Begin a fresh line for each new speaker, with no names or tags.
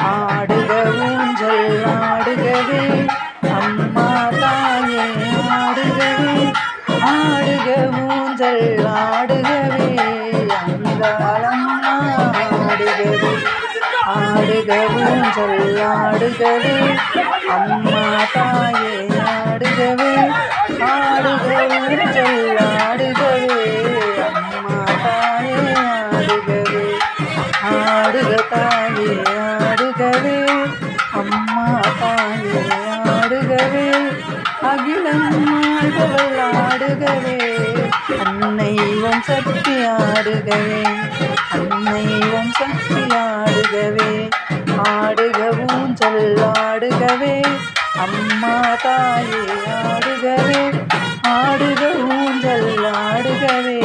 ஆடுக ஊஞ்சல் ஆடுகவே அம்மா தாயே ஆடுகவே ஆடுக ஊஞ்சல் ஆடுகவே அங்காளம்மா ஆடுகவே ஆடுக ஊஞ்சல் ஆடுகவே அம்மா தாயே ஆடுகவே ஆடுக ஊஞ்சல் ஆடுகவே அம்மா தாயே ஆடுகவே ஆடுக தாயே ஆடுகவே அம்மா தாயே ஆடுகவே அகிலம் ஆடுகவள் ஆடுகவே அன்னை ஓம் சக்தி ஆடுகவே அன்னை ஓம் சக்தி ஆடுகவே ஆடுக ஊஞ்சல் ஆடுகவே அம்மா தாயே ஆடுகவே ஆடுக ஊஞ்சல் ஆடுகவே